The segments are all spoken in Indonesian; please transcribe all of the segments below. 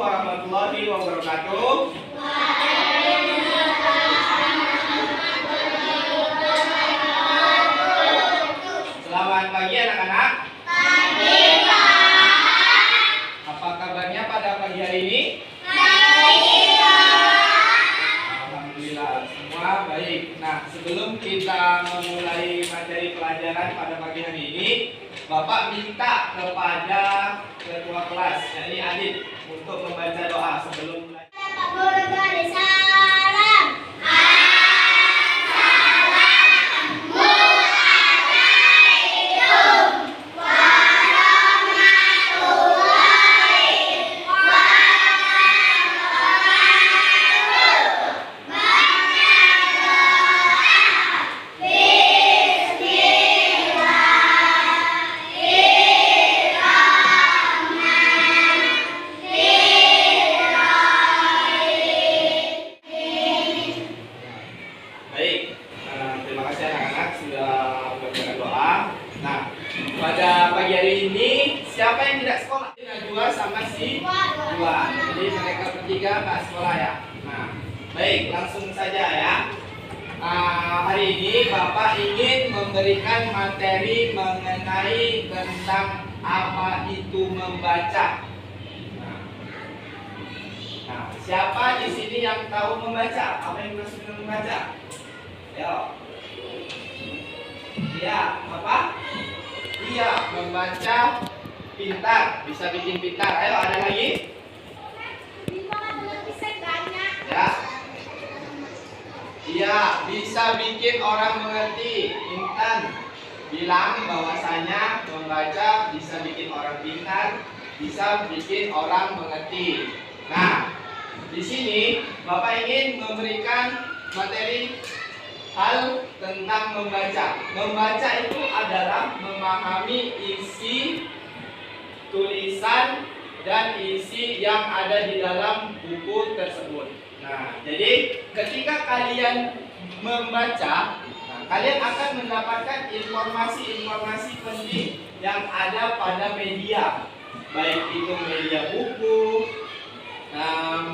warahmatullahi wabarakatuh. Selamat pagi anak-anak. Pagi, Pak. Apa kabarnya pada pagi hari ini? Baik, Pak. Alhamdulillah semua baik. Nah, sebelum kita memulai materi pelajaran pada pagi hari ini, Bapak minta kepada ketua kelas, yakni Adit, untuk membaca doa sebelum mulai. Pak Guru beri salam. Baik, terima kasih anak-anak sudah membacakan doa. Nah, pada pagi hari ini siapa yang tidak sekolah? Najwa sama si Dua. Jadi mereka bertiga nggak sekolah ya. Nah, baik, langsung saja ya. Hari ini Bapak ingin memberikan materi mengenai tentang apa itu membaca. Nah, siapa di sini yang tahu membaca? Apa yang dimaksud dengan membaca? Ayo. Iya, apa? Iya, membaca pintar, bisa bikin pintar. Ayo, ada lagi? Ya. Iya, bisa bikin orang mengerti. Intan bilang bahwasanya membaca bisa bikin orang pintar, bisa bikin orang mengerti. Nah, di sini Bapak ingin memberikan materi hal tentang membaca. Membaca itu adalah memahami isi tulisan dan isi yang ada di dalam buku tersebut. Nah, jadi ketika kalian membaca, kalian akan mendapatkan informasi-informasi penting yang ada pada media, baik itu media buku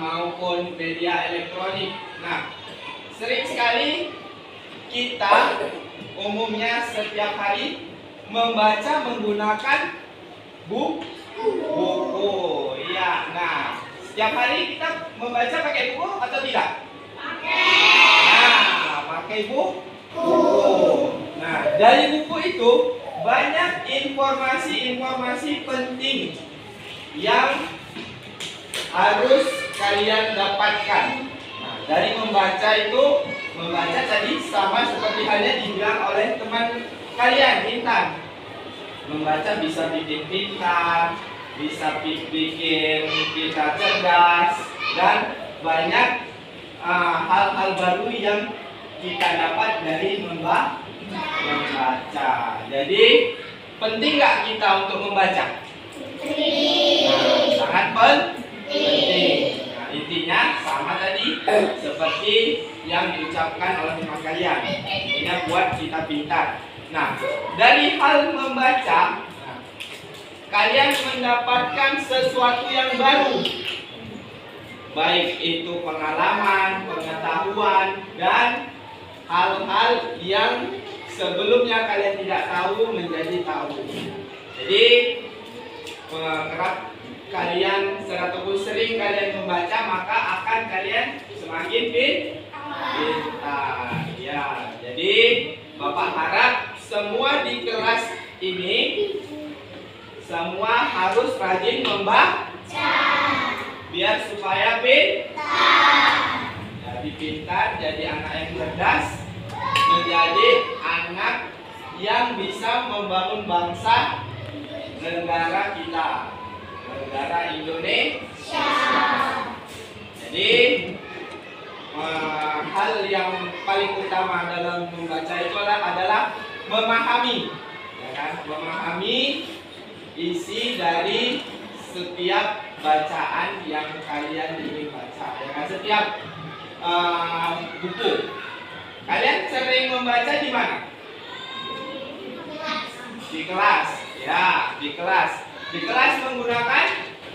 maupun media elektronik. Nah, sering sekali kita umumnya setiap hari membaca menggunakan buku. Iya, nah setiap hari kita membaca pakai buku atau tidak? Nah, pakai buku. Nah, dari buku itu banyak informasi-informasi penting yang harus kalian dapatkan. Nah, dari membaca itu, membaca tadi sama seperti halnya dibilang oleh teman kalian, Intan. Membaca bisa bikin pintar, bisa bikin kita cerdas, dan banyak hal-hal baru yang kita dapat dari membaca. Jadi penting nggak kita untuk membaca? Nah, sangat penting. Nah, intinya sama tadi seperti yang diucapkan oleh teman kalian. Intinya buat kita pintar. Nah, dari hal membaca, kalian mendapatkan sesuatu yang baru, baik itu pengalaman, pengetahuan, dan hal-hal yang sebelumnya kalian tidak tahu menjadi tahu. Jadi kerap kalian ataupun sering kalian membaca, maka akan kalian semakin pintar. Ya, jadi Bapak harap semua di kelas ini semua harus rajin membaca, biar supaya pintar. Jadi pintar, jadi anak yang cerdas, menjadi anak yang bisa membangun bangsa negara kita, negara Indonesia. Jadi hal yang paling utama dalam membaca itu adalah memahami, ya kan? Memahami isi dari setiap bacaan yang kalian ingin baca, ya kan? Setiap buku. Kalian sering membaca di mana? Di kelas, ya, di kelas. Di kelas menggunakan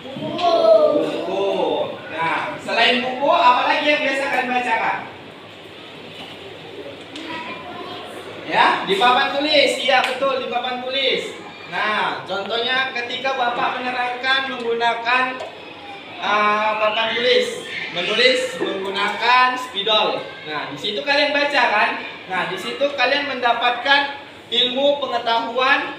buku. apalagi yang biasa kalian bacakan? Ya, di papan tulis. Iya, betul, di papan tulis. Nah, contohnya ketika Bapak menerangkan menggunakan papan tulis, menulis menggunakan spidol. Nah, di situ kalian baca kan? Nah, di situ kalian mendapatkan ilmu pengetahuan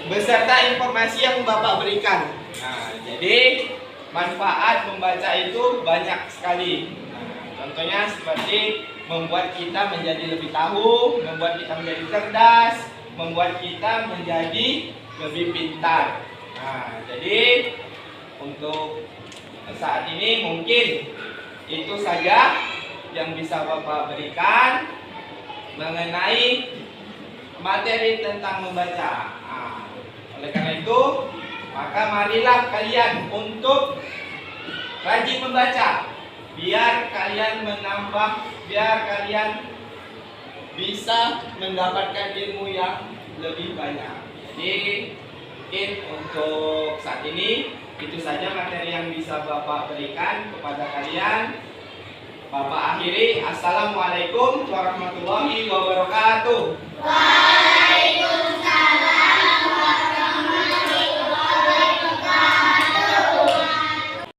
beserta informasi yang Bapak berikan. Nah, jadi manfaat membaca itu banyak sekali. Nah, contohnya seperti membuat kita menjadi lebih tahu, membuat kita menjadi cerdas, membuat kita menjadi lebih pintar. Nah, jadi untuk saat ini mungkin itu saja yang bisa Bapak berikan mengenai materi tentang membaca. Nah, oleh karena itu, maka marilah kalian untuk rajin membaca, biar kalian biar kalian bisa mendapatkan ilmu yang lebih banyak. Jadi mungkin untuk saat ini itu saja materi yang bisa Bapak berikan kepada kalian. Bapak akhiri. Assalamualaikum warahmatullahi wabarakatuh.